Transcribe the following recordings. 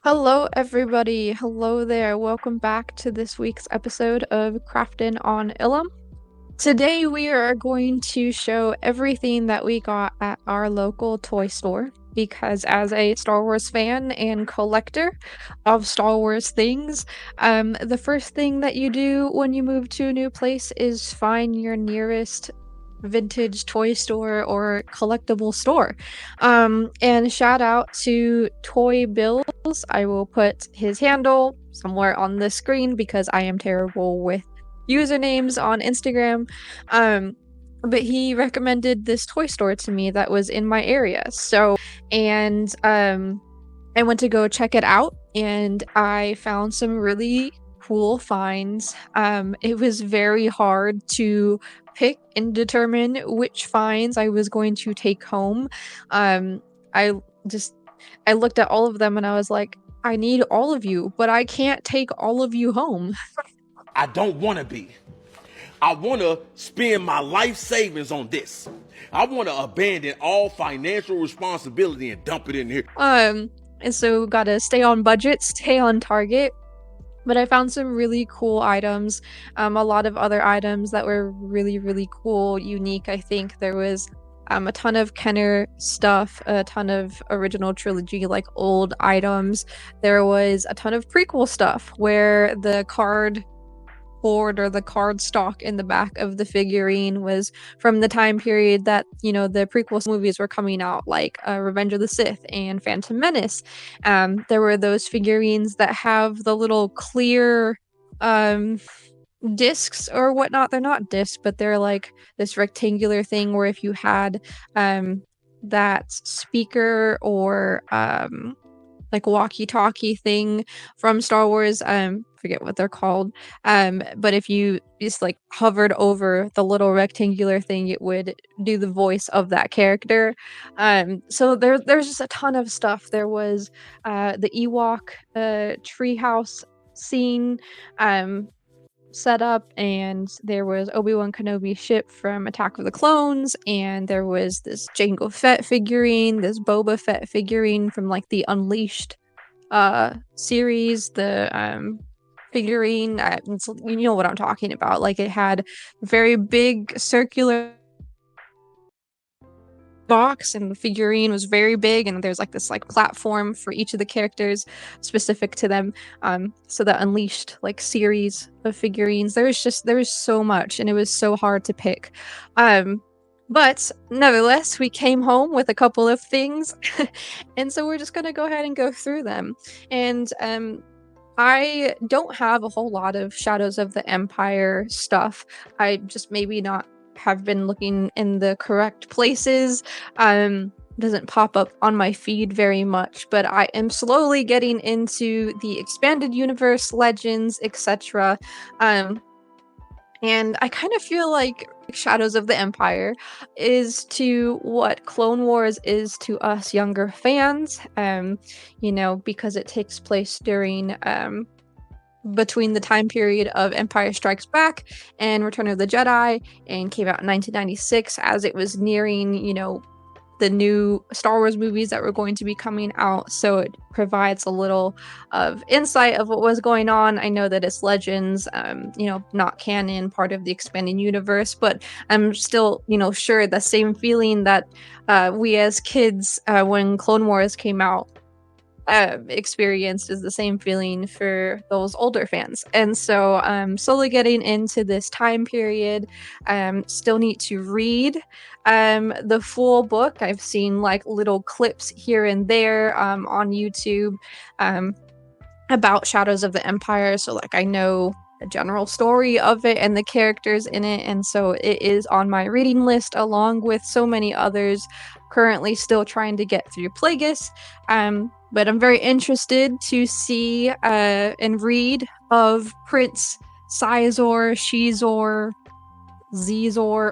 Hello, everybody. Hello there. Welcome back to this week's episode of Craftin' on Ilum. Today, we are going to show everything that we got at our local toy store because, as a Star Wars fan and collector of Star Wars things, the first thing that you do when you move to a new place is find your nearest vintage toy store or collectible store. And shout out to Toy Bills. I will put his handle somewhere on the screen because I am terrible with usernames on Instagram. But he recommended this toy store to me that was in my area. And I went to go check it out and I found some really cool finds. It was very hard to pick and determine which finds I was going to take home. Um, I just I looked at all of them and I was like, I need all of you, but I can't take all of you home. I don't want to be. I want to spend my life savings on this. I want to abandon all financial responsibility and dump it in here. And so gotta stay on budget, stay on target. But I found some really cool items, a lot of other items that were really, really cool, unique. I think there was a ton of Kenner stuff, a ton of original trilogy, like old items. There was a ton of prequel stuff where the card board or the card stock in the back of the figurine was from the time period that the prequel movies were coming out, like Revenge of the Sith and Phantom Menace. There were those figurines that have the little clear discs or whatnot. They're not discs, but they're like this rectangular thing where if you had that speaker or like walkie-talkie thing from Star Wars, forget what they're called, but if you just like hovered over the little rectangular thing, it would do the voice of that character. So there's just a ton of stuff. There was the Ewok treehouse scene set up, and there was Obi-Wan Kenobi's ship from Attack of the Clones, and there was this Jango Fett figurine, this Boba Fett figurine from like the Unleashed series, the figurine, you know what I'm talking about. Like, it had very big circular box, and the figurine was very big, and there's like this like platform for each of the characters specific to them. So the Unleashed like series of figurines, there was so much, and it was so hard to pick. But nevertheless, we came home with a couple of things, and so we're just gonna go ahead and go through them. And I don't have a whole lot of Shadows of the Empire stuff. I just maybe not have been looking in the correct places. Doesn't pop up on my feed very much, but I am slowly getting into the expanded universe, legends, etc. And I kind of feel like Shadows of the Empire is to what Clone Wars is to us younger fans, because it takes place during between the time period of Empire Strikes Back and Return of the Jedi, and came out in 1996 as it was nearing, the new Star Wars movies that were going to be coming out. So it provides a little of insight of what was going on. I know that it's Legends, not canon, part of the expanding universe, but I'm still, sure the same feeling that we as kids, when Clone Wars came out, experienced is the same feeling for those older fans. And so slowly getting into this time period. Still need to read the full book. I've seen like little clips here and there on YouTube about Shadows of the Empire, so like I know the general story of it and the characters in it, and so it is on my reading list along with so many others. Currently still trying to get through Plagueis, but I'm very interested to see and read of Prince Sizor, Shizor, Zizor.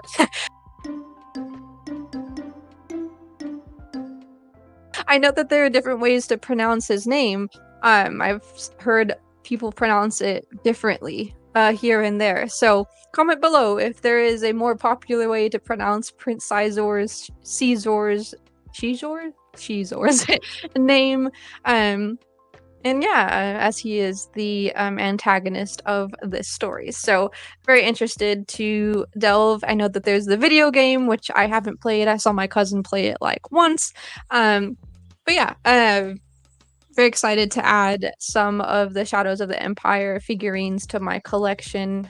I know that there are different ways to pronounce his name. I've heard people pronounce it differently here and there. So comment below if there is a more popular way to pronounce Prince Sizor's, Shizor's name. And yeah, as he is the antagonist of this story. So very interested to delve. I know that there's the video game, which I haven't played. I saw my cousin play it like once. But yeah, very excited to add some of the Shadows of the Empire figurines to my collection.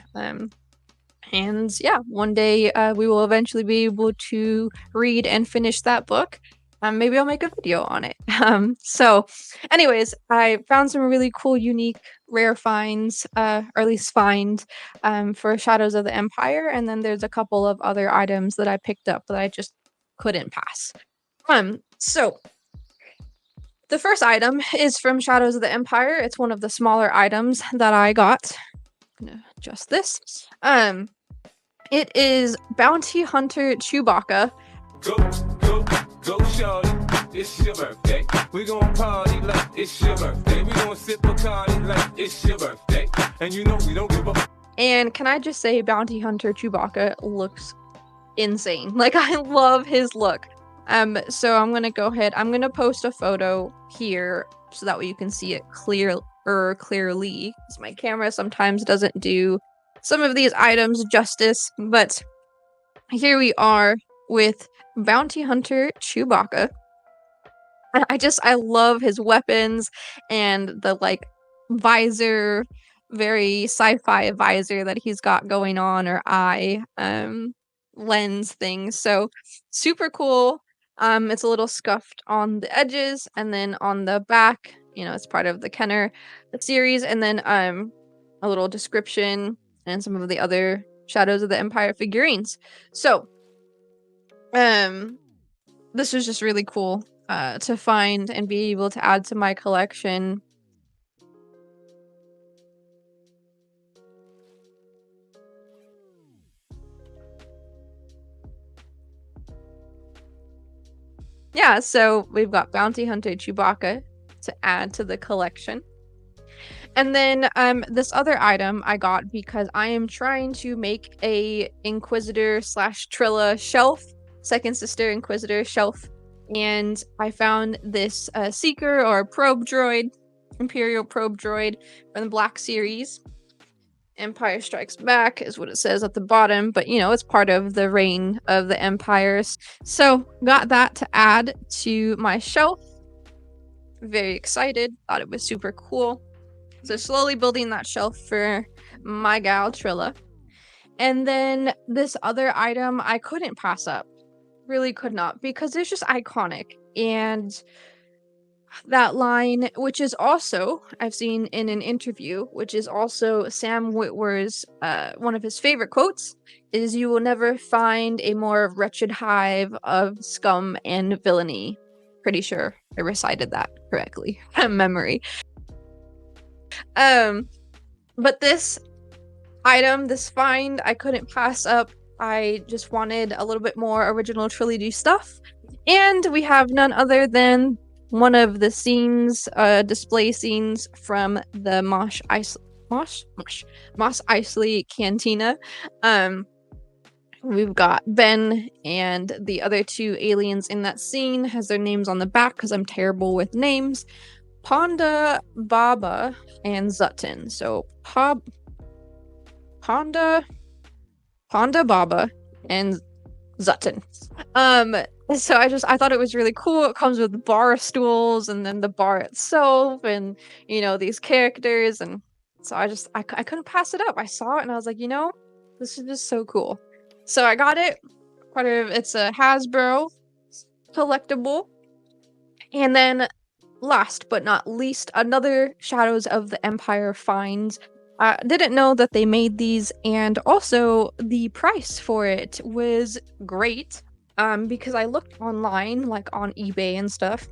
And yeah, one day we will eventually be able to read and finish that book. Maybe I'll make a video on it. So anyways, I found some really cool, unique, rare finds, or at least find for Shadows of the Empire. And then there's a couple of other items that I picked up that I just couldn't pass. So the first item is from Shadows of the Empire. It's one of the smaller items that I got. I'm gonna adjust this. It is Bounty Hunter Chewbacca. Go, shorty. It's your birthday. We gon' party like it's your birthday. We gon' sip Bacardi like it's your birthday. And you know we don't give up. And can I just say, Bounty Hunter Chewbacca looks insane. Like, I love his look. So I'm gonna go ahead. I'm gonna post a photo here so that way you can see it clearly. Because my camera sometimes doesn't do some of these items justice. But here we are with Bounty Hunter Chewbacca. I love his weapons and the like visor, very sci-fi visor that he's got going on, or eye lens thing. So super cool. It's a little scuffed on the edges, and then on the back, it's part of the Kenner series, and then a little description and some of the other Shadows of the Empire figurines. So this was just really cool to find and be able to add to my collection. Yeah, so we've got Bounty Hunter Chewbacca to add to the collection. And then this other item I got because I am trying to make a Inquisitor / Trilla shelf, Second Sister Inquisitor shelf. And I found this Seeker or probe droid, Imperial probe droid from the Black Series. Empire Strikes Back is what it says at the bottom, but it's part of the reign of the empires. So got that to add to my shelf. Very excited, thought it was super cool. So slowly building that shelf for my gal Trilla. And then this other item I couldn't pass up. Really could not, because it's just iconic. And that line, which is also, I've seen in an interview, which is also Sam Witwer's, one of his favorite quotes, is "You will never find a more wretched hive of scum and villainy." Pretty sure I recited that correctly from memory. But this item, this find, I couldn't pass up. I just wanted a little bit more original trilogy stuff. And we have none other than one of the scenes, display scenes from the Mos Eisley Cantina. We've got Ben and the other two aliens in that scene, has their names on the back because I'm terrible with names. Ponda Baba and Zutton. So Ponda Baba and Zutton. So I thought it was really cool. It comes with bar stools and then the bar itself and these characters, and so I couldn't pass it up. I saw it and I was like, this is just so cool. So I got it. It's a Hasbro collectible. And then last but not least, another Shadows of the Empire find. Didn't know that they made these, and also the price for it was great. Because I looked online, like on eBay and stuff,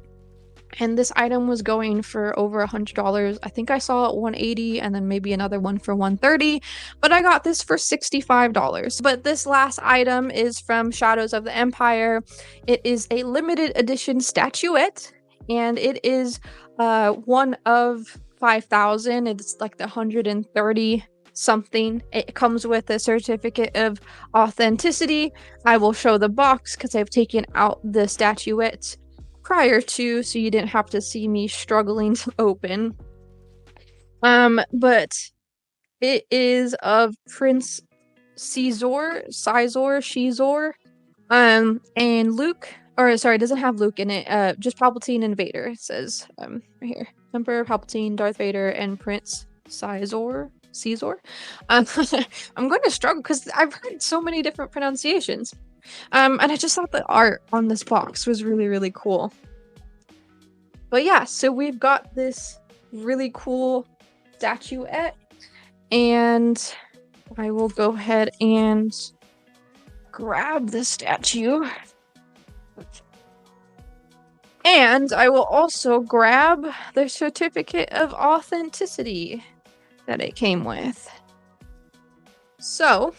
and this item was going for over $100. I think I saw it $180 and then maybe another one for $130, but I got this for $65. But this last item is from Shadows of the Empire. It is a limited edition statuette, and it is one of 5,000. It's like the 130 something. It comes with a certificate of authenticity. I will show the box because I've taken out the statuette prior to, so you didn't have to see me struggling to open. But it is of Prince Sizor, and Luke, or sorry, it doesn't have Luke in it. Just Palpatine and Vader. It says right here, Emperor Palpatine, Darth Vader, and Prince Caesar. I'm going to struggle because I've heard so many different pronunciations. And I just thought the art on this box was really, really cool. But yeah, so we've got this really cool statuette, and I will go ahead and grab the statue. And I will also grab the certificate of authenticity that it came with. So,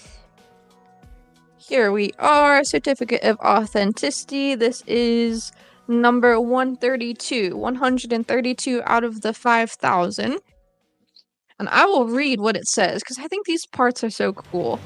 here we are, certificate of authenticity. This is number 132 out of the 5,000. And I will read what it says, because I think these parts are so cool.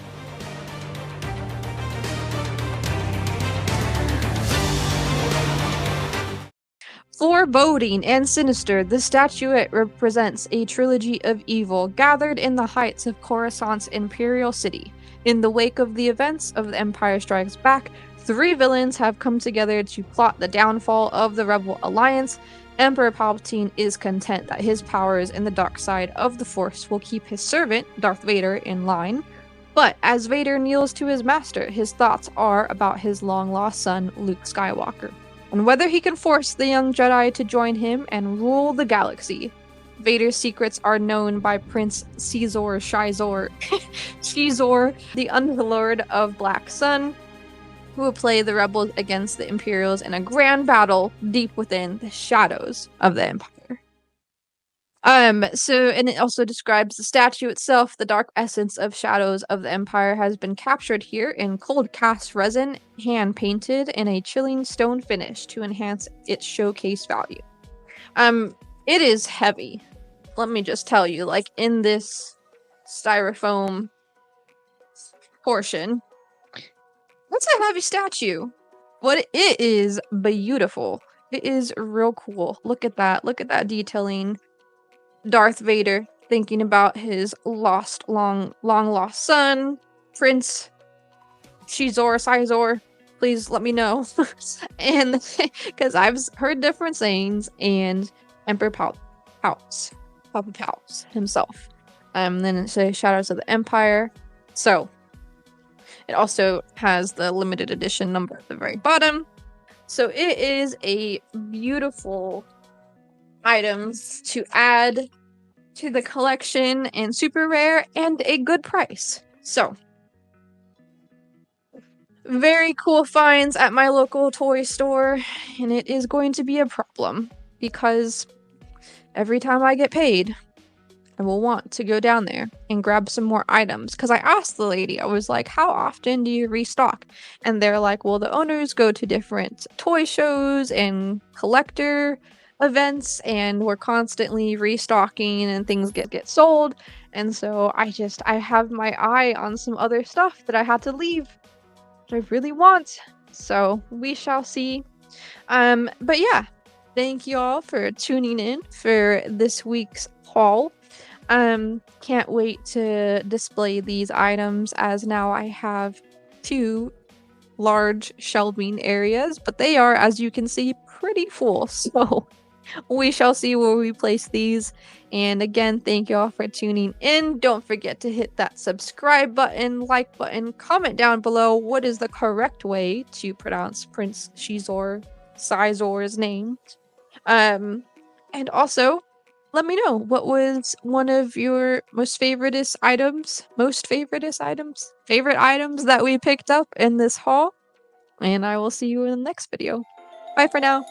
Foreboding and sinister, the statuette represents a trilogy of evil gathered in the heights of Coruscant's imperial city. In the wake of the events of The Empire Strikes Back, 3 villains have come together to plot the downfall of the Rebel Alliance. Emperor Palpatine is content that his powers in the dark side of the Force will keep his servant, Darth Vader, in line. But as Vader kneels to his master, his thoughts are about his long-lost son, Luke Skywalker, and whether he can force the young Jedi to join him and rule the galaxy. Vader's secrets are known by Prince Caesar Shizor, the Underlord of Black Sun, who will play the rebels against the Imperials in a grand battle deep within the shadows of the Empire. And it also describes the statue itself. The dark essence of Shadows of the Empire has been captured here in cold cast resin, hand painted in a chilling stone finish to enhance its showcase value. It is heavy. Let me just tell you, like in this styrofoam portion, that's a heavy statue. But it is beautiful. It is real cool. Look at that. Look at that detailing. Darth Vader thinking about his long lost son, Prince Sizor. Please let me know. And because I've heard different sayings, and Emperor Papa Palps himself. Then it says Shadows of the Empire. So it also has the limited edition number at the very bottom. So it is a beautiful items to add to the collection, and super rare and a good price. So very cool finds at my local toy store, and it is going to be a problem because every time I get paid, I will want to go down there and grab some more items. Because I asked the lady, I was like, how often do you restock? And they're like, well, the owners go to different toy shows and collector events, and we're constantly restocking and things get sold. And so I have my eye on some other stuff that I had to leave that I really want. So we shall see. But yeah, thank you all for tuning in for this week's haul. Can't wait to display these items, as now I have 2 large shelving areas, but they are, as you can see, pretty full. So we shall see where we place these. And again, thank you all for tuning in. Don't forget to hit that subscribe button, like button, comment down below what is the correct way to pronounce Prince Sizor's name. And also, let me know what was one of your favorite items that we picked up in this haul. And I will see you in the next video. Bye for now.